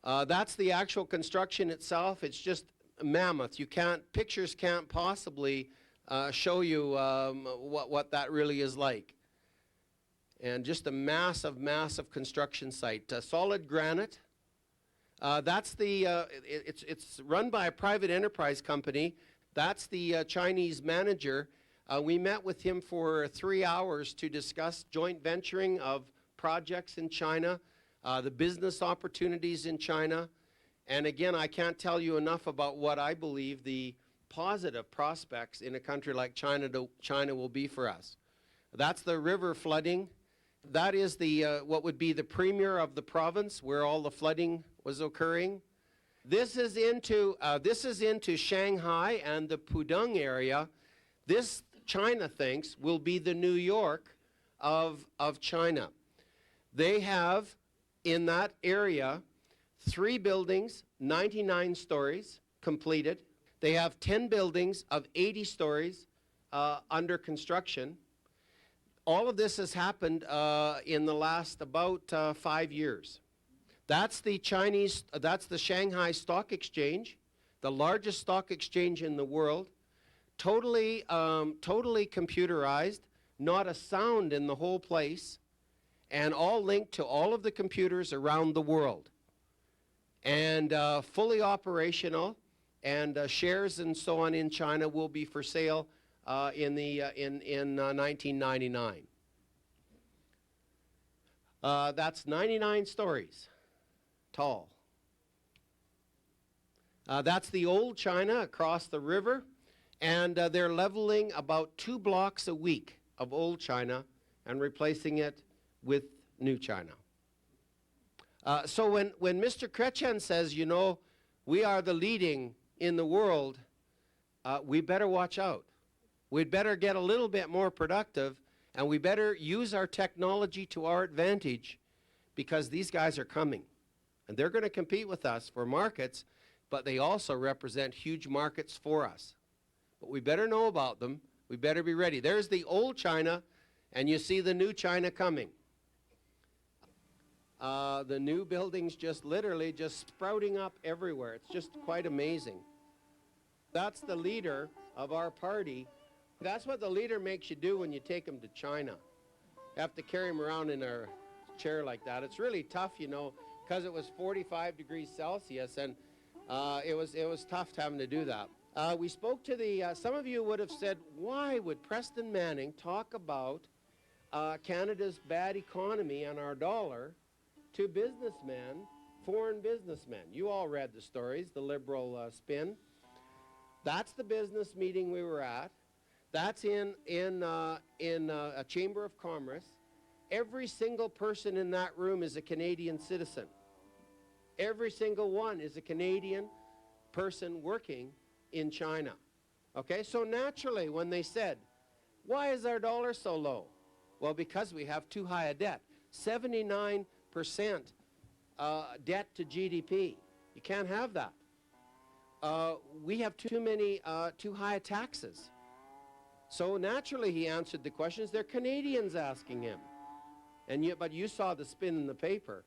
That's the actual construction itself. It's just mammoth. Pictures can't possibly show you what that really is like. And just a massive, massive construction site. Solid granite. It's run by a private enterprise company. That's the Chinese manager. We met with him for 3 hours to discuss joint venturing of projects in China, the business opportunities in China. And again, I can't tell you enough about what I believe the positive prospects in a country like China will be for us. That's the river flooding. That is what would be the premier of the province where all the flooding was occurring. This is into Shanghai and the Pudong area. This, China thinks, will be the New York of China. They have in that area 3 buildings, 99 stories completed. They have 10 buildings of 80 stories under construction. All of this has happened in the last about 5 years. That's the Shanghai Stock Exchange, the largest stock exchange in the world, totally computerized, not a sound in the whole place, and all linked to all of the computers around the world, and fully operational, and shares and so on in China will be for sale in 1999. That's 99 stories tall. That's the old China across the river, and they're leveling about 2 blocks a week of old China and replacing it with new China. So when Mr. Chrétien says, you know, we are the leading in the world, we better watch out. We'd better get a little bit more productive, and we better use our technology to our advantage, because these guys are coming. And they're going to compete with us for markets, but they also represent huge markets for us. But we better know about them. We better be ready. There's the old China, and you see the new China coming. The new buildings literally just sprouting up everywhere. It's just quite amazing. That's the leader of our party. That's what the leader makes you do when you take him to China. You have to carry him around in a chair like that. It's really tough, you know, because it was 45 degrees Celsius, and it was tough having to do that. We spoke to some of you would have said, why would Preston Manning talk about Canada's bad economy and our dollar to businessmen, foreign businessmen? You all read the stories, the liberal spin. That's the business meeting we were at. That's in a Chamber of Commerce. Every single person in that room is a Canadian citizen. Every single one is a Canadian person working in China. Okay, so naturally when they said, why is our dollar so low? Well, because we have too high a debt. 79% debt to GDP. You can't have that. We have too high taxes. So naturally he answered the questions. They're Canadians asking him. But you saw the spin in the paper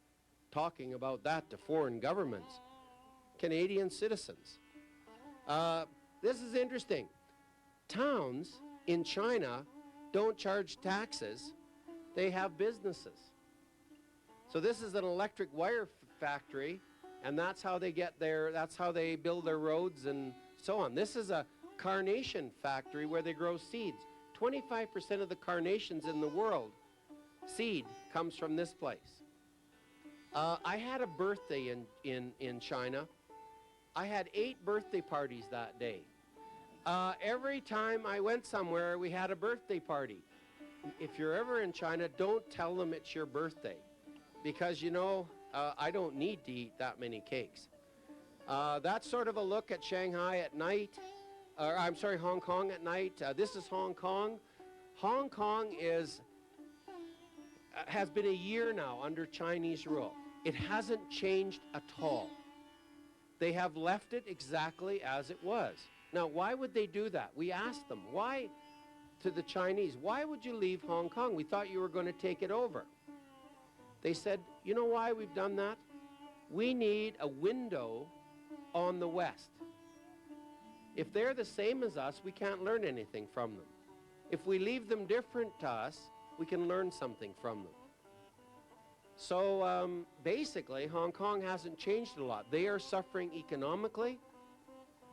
talking about that to foreign governments. Canadian citizens. This is interesting. Towns in China don't charge taxes. They have businesses. So this is an electric wire factory, and that's how they build their roads and so on. This is a carnation factory where they grow seeds. 25% of the carnations in the world, seed, comes from this place. I had a birthday in China. I had 8 birthday parties that day. Every time I went somewhere, we had a birthday party. If you're ever in China, don't tell them it's your birthday, because, you know, I don't need to eat that many cakes. That's sort of a look at Shanghai at night. Hong Kong at night. This is Hong Kong. Hong Kong has been a year now under Chinese rule. It hasn't changed at all. They have left it exactly as it was. Now, why would they do that? We asked them, why, to the Chinese, why would you leave Hong Kong? We thought you were going to take it over. They said, you know why we've done that? We need a window on the West. If they're the same as us, we can't learn anything from them. If we leave them different to us, we can learn something from them. So basically, Hong Kong hasn't changed a lot. They are suffering economically,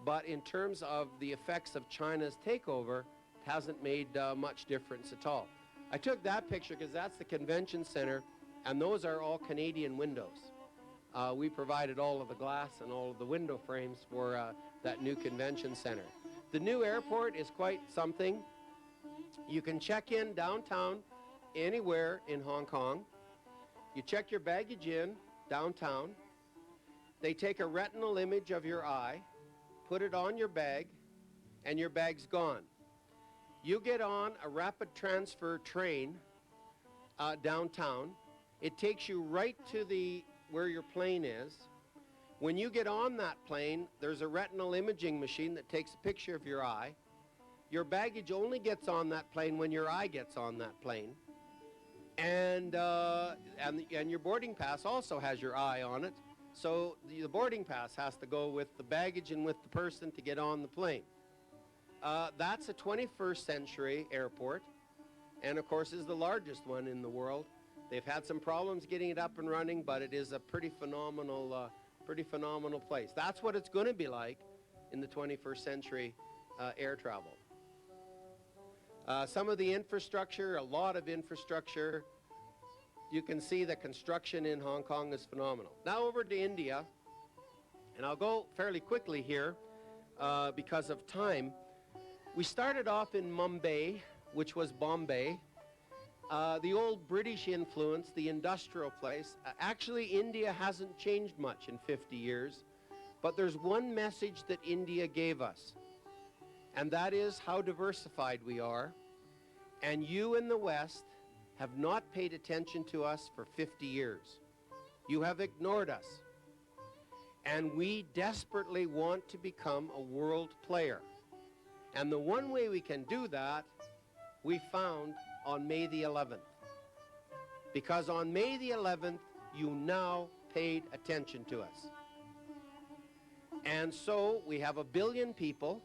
but in terms of the effects of China's takeover, it hasn't made much difference at all. I took that picture because that's the convention center, and those are all Canadian windows. We provided all of the glass and all of the window frames for that new convention center. The new airport is quite something. You can check in downtown anywhere in Hong Kong. You check your baggage in downtown. They take a retinal image of your eye, put it on your bag, and your bag's gone. You get on a rapid transfer train downtown. It takes you right to where your plane is. When you get on that plane, there's a retinal imaging machine that takes a picture of your eye. Your baggage only gets on that plane when your eye gets on that plane. And your boarding pass also has your eye on it. So the boarding pass has to go with the baggage and with the person to get on the plane. That's a 21st century airport, and of course is the largest one in the world. They've had some problems getting it up and running, but it is a pretty phenomenal place. That's what it's going to be like in the 21st century air travel. Some of the infrastructure, a lot of infrastructure. You can see the construction in Hong Kong is phenomenal. Now over to India, and I'll go fairly quickly here because of time. We started off in Mumbai, which was Bombay. The old British influence, the industrial place. Actually, India hasn't changed much in 50 years, but there's one message that India gave us, and that is how diversified we are. And you in the West have not paid attention to us for 50 years. You have ignored us. And we desperately want to become a world player. And the one way we can do that, we found on May the 11th. Because on May the 11th, you now paid attention to us. And so we have 1 billion people.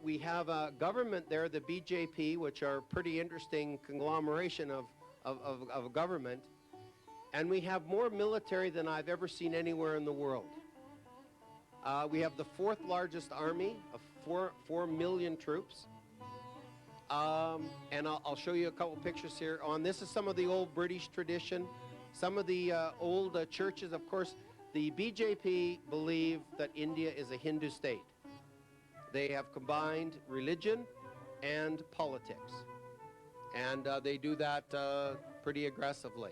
We have a government there, the BJP, which are a pretty interesting conglomeration of a government. And we have more military than I've ever seen anywhere in the world. We have the 4th largest army of 4 million troops. And I'll show you a couple pictures here. This is some of the old British tradition, some of the old churches. Of course, the BJP believe that India is a Hindu state. They have combined religion and politics, and they do that pretty aggressively.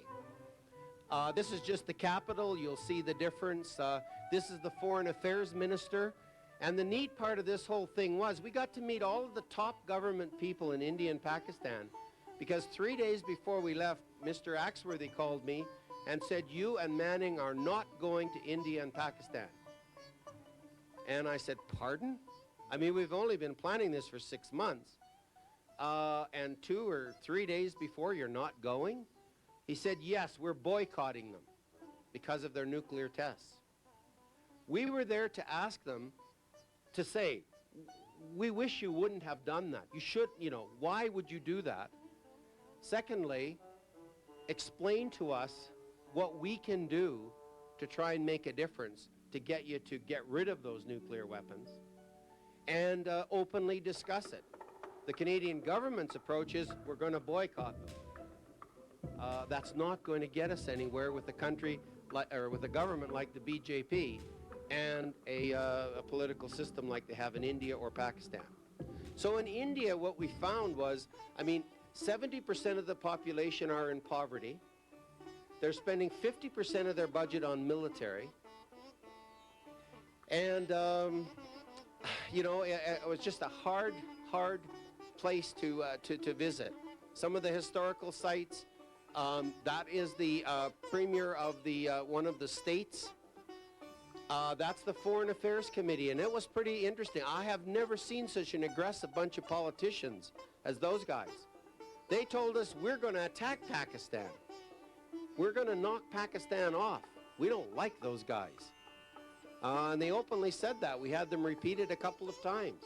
This is just the capital. You'll see the difference. This is the foreign affairs minister. And the neat part of this whole thing was we got to meet all of the top government people in India and Pakistan, because 3 days before we left, Mr. Axworthy called me and said, "You and Manning are not going to India and Pakistan." And I said, "Pardon? I mean, we've only been planning this for 6 months. And 2 or 3 days before, you're not going?" He said, "Yes, we're boycotting them because of their nuclear tests." We were there to ask them to say, "We wish you wouldn't have done that. You should, why would you do that?" Secondly, explain to us what we can do to try and make a difference to get you to get rid of those nuclear weapons, and openly discuss it. The Canadian government's approach is we're going to boycott them. That's not going to get us anywhere with a country or with a government like the BJP and a political system like they have in India or Pakistan. So in India, what we found was, 70% of the population are in poverty. They're spending 50% of their budget on military. And, it was just a hard place to visit. Some of the historical sites, that is the premier of one of the states. That's the Foreign Affairs Committee, and it was pretty interesting. I have never seen such an aggressive bunch of politicians as those guys. They told us, we're going to attack Pakistan. We're going to knock Pakistan off. We don't like those guys. And they openly said that. We had them repeat it a couple of times.